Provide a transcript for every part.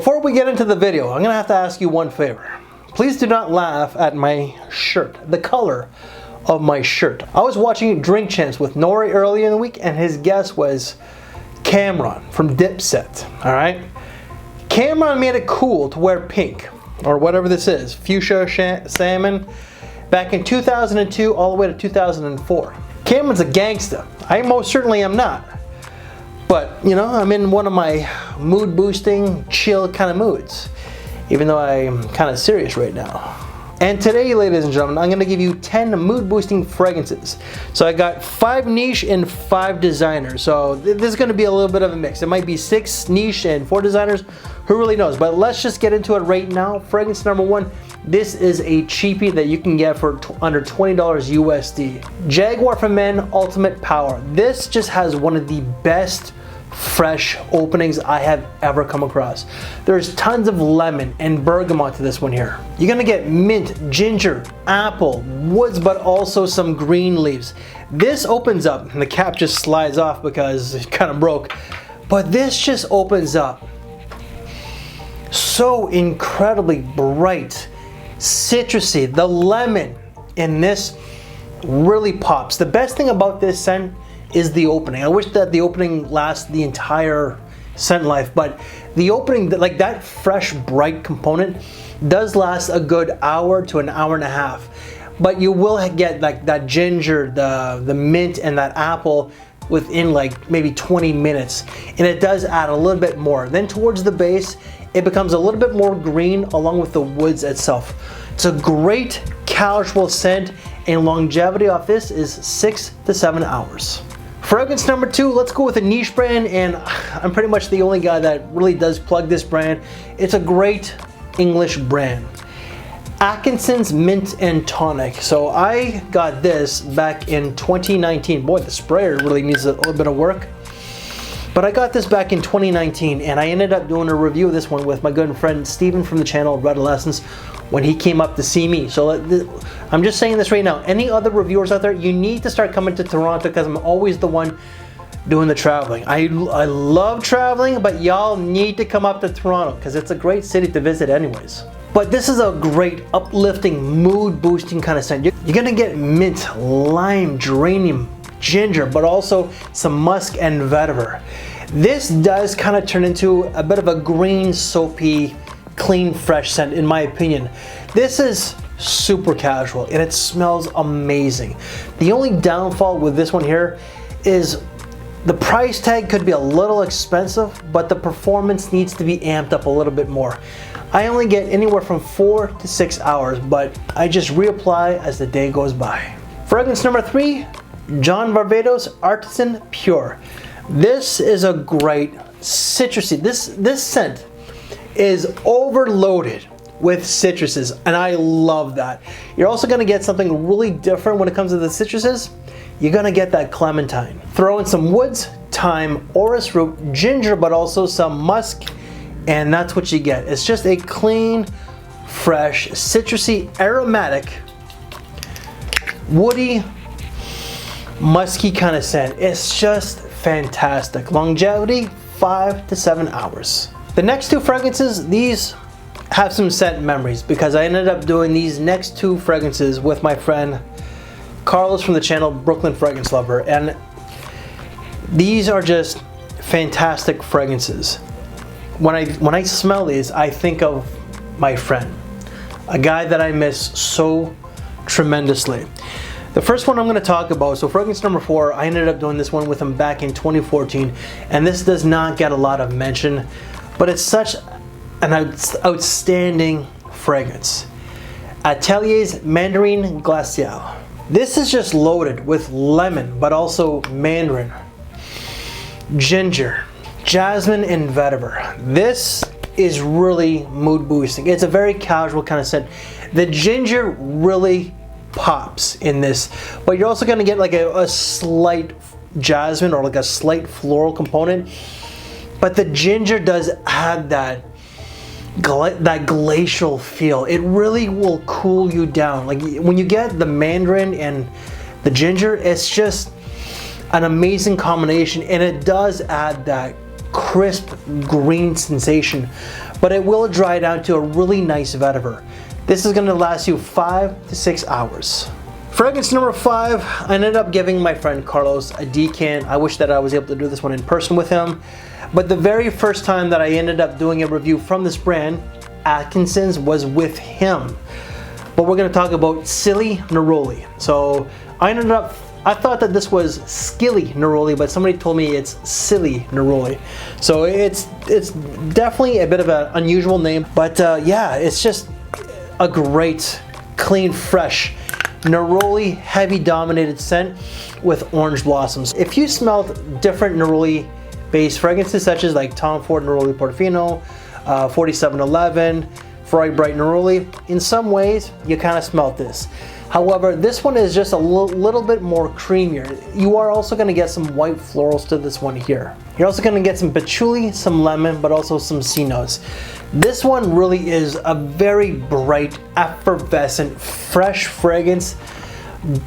Before we get into the video, I'm gonna have to ask you one favor. Please do not laugh at my shirt, the color of my shirt. I was watching Drink Champs with Nori earlier in the week, and his guest was Cameron from Dipset, all right? Cameron made it cool to wear pink, or whatever this is, fuchsia salmon, back in 2002 all the way to 2004. Cameron's a gangster. I most certainly am not. But, you know, I'm in one of my mood boosting, chill kind of moods, even though I'm kind of serious right now. And today, ladies and gentlemen, I'm gonna give you 10 mood boosting fragrances. So I got 5 niche and 5 designers. So this is gonna be a little bit of a mix. It might be 6 niche and 4 designers, who really knows? But let's just get into it right now. Fragrance number 1, this is a cheapie that you can get for under $20 USD. Jaguar for Men Ultimate Power. This just has one of the best fresh openings I have ever come across. There's tons of lemon and bergamot to this one here. You're gonna get mint, ginger, apple, woods, but also some green leaves. This opens up, and the cap just slides off because it kind of broke, but this just opens up so incredibly bright, citrusy. The lemon in this really pops. The best thing about this scent is the opening. I wish that the opening lasts the entire scent life, but the opening, like that fresh, bright component, does last a good hour to an hour and a half. But you will get like that ginger, the mint, and that apple within like maybe 20 minutes. And it does add a little bit more. Then towards the base, it becomes a little bit more green along with the woods itself. It's a great casual scent, and longevity off this is 6 to 7 hours. Fragrance number 2, let's go with a niche brand, and I'm pretty much the only guy that really does plug this brand. It's a great English brand. ATKINSONS Mint and Tonic. So I got this back in 2019. Boy, the sprayer really needs a little bit of work. But I got this back in 2019, and I ended up doing a review of this one with my good friend Steven from the channel Red Adolescence when he came up to see me. So I'm just saying this right now. Any other reviewers out there, you need to start coming to Toronto, because I'm always the one doing the traveling. I love traveling, but y'all need to come up to Toronto because it's a great city to visit anyways. But this is a great uplifting, mood boosting kind of scent. You're gonna get mint, lime, geranium, ginger, but also some musk and vetiver. This does kind of turn into a bit of a green, soapy, clean, fresh scent in my opinion. This is super casual and it smells amazing. The only downfall with this one here is the price tag could be a little expensive, but the performance needs to be amped up a little bit more. I only get anywhere from 4 to 6 hours, but I just reapply as the day goes by. Fragrance number 3, John Varvatos Artisan Pure. This is a great citrusy, this scent is overloaded with citruses, and I love that. You're also gonna get something really different when it comes to the citruses. You're gonna get that clementine. Throw in some woods, thyme, orris root, ginger, but also some musk, and that's what you get. It's just a clean, fresh, citrusy, aromatic, woody, musky kind of scent. It's just fantastic. Longevity, 5 to 7 hours. The next 2 fragrances, these have some scent memories because I ended up doing these next 2 fragrances with my friend Carlos from the channel Brooklyn Fragrance Lover, and these are just fantastic fragrances. When I smell these, I think of my friend, a guy that I miss so tremendously. The first one I'm going to talk about, so fragrance number 4, I ended up doing this one with him back in 2014, and this does not get a lot of mention, but it's such an outstanding fragrance. Atelier's Mandarin Glaciale. This is just loaded with lemon, but also mandarin, ginger, jasmine, and vetiver. This is really mood boosting. It's a very casual kind of scent. The ginger really pops in this, but you're also going to get like a slight jasmine or like a slight floral component, but the ginger does add that glacial feel. It really will cool you down. Like when you get the mandarin and the ginger, it's just an amazing combination, and it does add that crisp green sensation, but it will dry down to a really nice vetiver. This is going to last you 5 to 6 hours. Fragrance number 5, I ended up giving my friend Carlos a decant. I wish that I was able to do this one in person with him, but the very first time that I ended up doing a review from this brand, Atkinson's, was with him. But we're going to talk about SCILLY Neroli. So I thought that this was SCILLY Neroli, but somebody told me it's SCILLY Neroli. So it's definitely a bit of an unusual name, but yeah, it's just a great, clean, fresh neroli heavy dominated scent with orange blossoms. If you smelled different neroli based fragrances such as like Tom Ford Neroli Portofino, 4711, Freud Bright Neroli, in some ways you kind of smelled this. However, this one is just a little bit more creamier. You are also going to get some white florals to this one here. You're also going to get some patchouli, some lemon, but also some C notes. This one really is a very bright, effervescent, fresh fragrance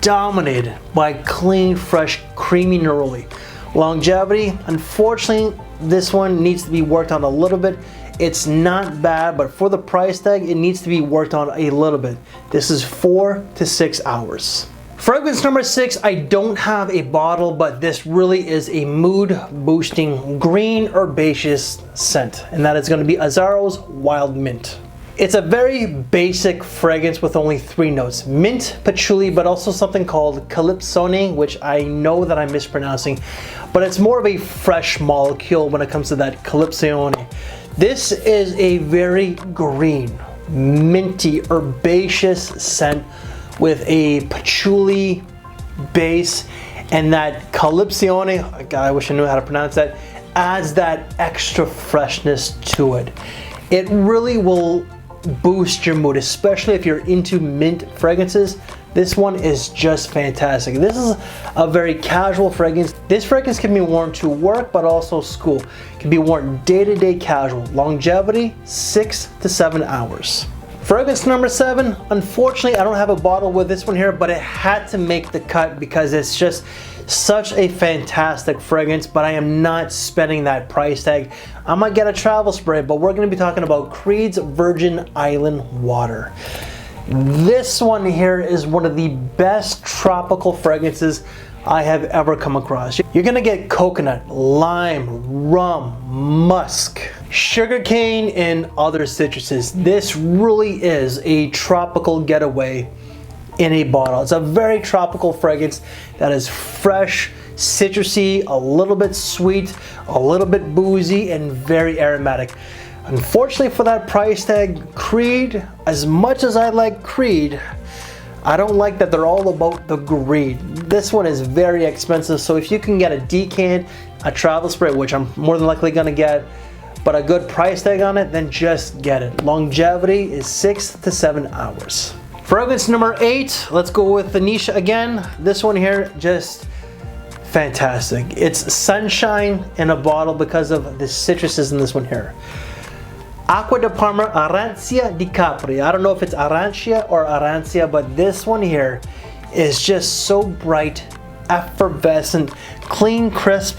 dominated by clean, fresh, creamy neroli. Longevity, unfortunately, this one needs to be worked on a little bit. It's not bad, but for the price tag, it needs to be worked on a little bit. This is 4 to 6 hours. Fragrance number 6, I don't have a bottle, but this really is a mood boosting green herbaceous scent, and that is going to be AZZARO's Wild Mint. It's a very basic fragrance with only 3 notes: mint, patchouli, but also something called calypsone, which I know that I'm mispronouncing, but it's more of a fresh molecule when it comes to that calypsone. This is a very green, minty, herbaceous scent with a patchouli base, and that calypsone, God, I wish I knew how to pronounce that, adds that extra freshness to it. It really will boost your mood, especially if you're into mint fragrances. This one is just fantastic. This is a very casual fragrance. This fragrance can be worn to work, but also school. It can be worn day-to-day casual. Longevity, 6 to 7 hours. Fragrance number 7, unfortunately I don't have a bottle with this one here, but it had to make the cut because it's just such a fantastic fragrance, but I am not spending that price tag. I might get a travel spray, but we're going to be talking about Creed's Virgin Island Water. This one here is one of the best tropical fragrances I have ever come across. You're gonna get coconut, lime, rum, musk, sugarcane, and other citruses. This really is a tropical getaway in a bottle. It's a very tropical fragrance that is fresh, citrusy, a little bit sweet, a little bit boozy, and very aromatic. Unfortunately for that price tag, Creed, as much as I like Creed, I don't like that they're all about the green. This one is very expensive, so if you can get a decant, a travel spray, which I'm more than likely gonna get, but a good price tag on it, then just get it. Longevity is 6 to 7 hours. Fragrance number 8, let's go with the niche again. This one here, just fantastic. It's sunshine in a bottle because of the citruses in this one here. Acqua di Parma Arancia di Capri. I don't know if it's Arancia or Arancia, but this one here is just so bright, effervescent, clean, crisp,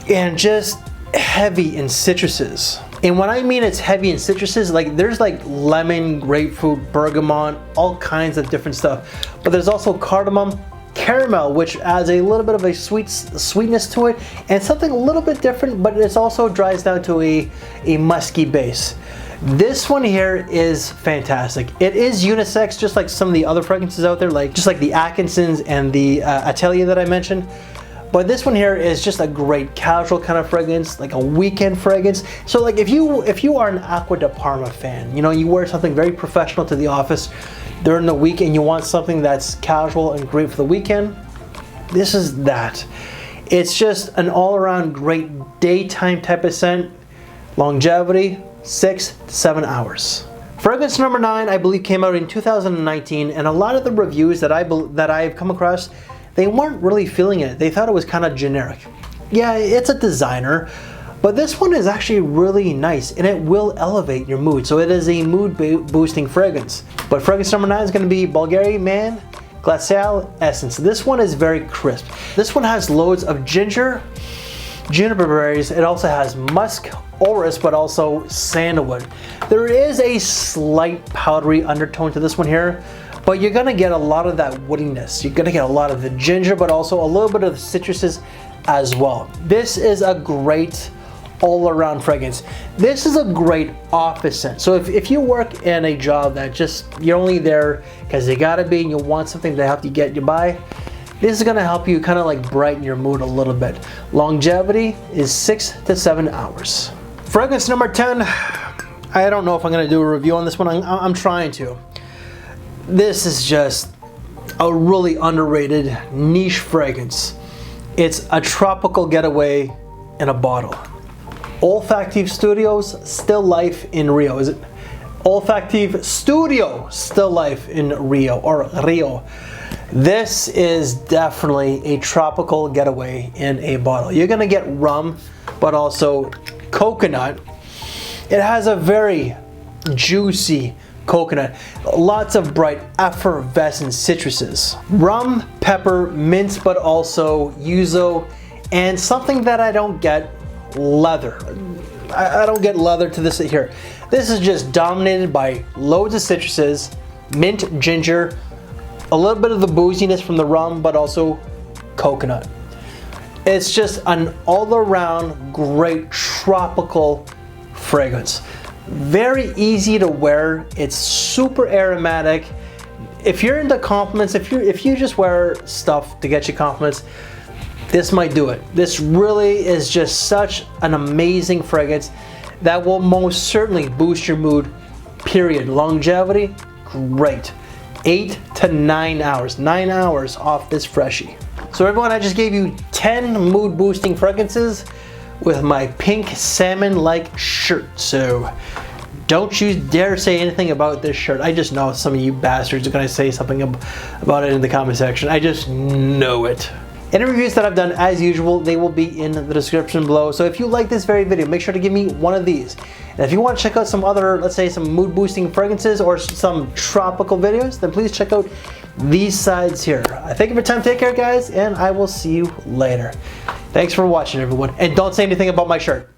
and just heavy in citruses. And when I mean it's heavy in citruses, like there's like lemon, grapefruit, bergamot, all kinds of different stuff. But there's also cardamom, caramel, which adds a little bit of a sweetness to it, and something a little bit different, but it also dries down to a musky base. This one here is fantastic. It is unisex, just like some of the other fragrances out there, just like the Atkinsons and the Atelier that I mentioned. But this one here is just a great casual kind of fragrance, like a weekend fragrance. So like if you are an Acqua di Parma fan, you know, you wear something very professional to the office during the week and you want something that's casual and great for the weekend, this is that. It's just an all-around great daytime type of scent. Longevity, 6 to 7 hours. Fragrance number 9, I believe, came out in 2019, and a lot of the reviews that I've come across, they weren't really feeling it. They thought it was kind of generic. Yeah, it's a designer, but this one is actually really nice and it will elevate your mood. So it is a mood boosting fragrance. But fragrance number 9 is going to be BVLGARI Man Glaciale Essence. This one is very crisp. This one has loads of ginger juniper berries. It also has musk, orris, but also sandalwood. There is a slight powdery undertone to this one here, but you're gonna get a lot of that woodiness. You're gonna get a lot of the ginger, but also a little bit of the citruses as well. This is a great all-around fragrance. This is a great office scent. So if you work in a job that just, you're only there because you gotta be and you want something to help you get you by, this is gonna help you kind of like brighten your mood a little bit. Longevity is 6 to 7 hours. Fragrance number 10, I don't know if I'm gonna do a review on this one. I'm trying to. This is just a really underrated niche fragrance. It's a tropical getaway in a bottle. Olfactive Studios, Still Life in Rio. Is it Olfactive Studio, Still Life in Rio, or Rio? This is definitely a tropical getaway in a bottle. You're gonna get rum, but also coconut. It has a very juicy coconut, lots of bright effervescent citruses. Rum, pepper, mint, but also yuzu, and something that I don't get, leather. I don't get leather to this here. This is just dominated by loads of citruses, mint, ginger, a little bit of the booziness from the rum, but also coconut. It's just an all-around great tropical fragrance. Very easy to wear. It's super aromatic. If you're into compliments, if you just wear stuff to get you compliments, this might do it. This really is just such an amazing fragrance that will most certainly boost your mood, period. Longevity, great. 8 to 9 hours. 9 hours off this freshie. So everyone, I just gave you 10 mood boosting fragrances with my pink salmon-like shirt. So don't you dare say anything about this shirt. I just know some of you bastards are gonna say something about it in the comment section. I just know it. Any reviews that I've done, as usual, they will be in the description below. So if you like this very video, make sure to give me one of these. And if you want to check out some other, let's say some mood boosting fragrances or some tropical videos, then please check out these sides here. Thank you for your time, take care guys, and I will see you later. Thanks for watching everyone. And don't say anything about my shirt.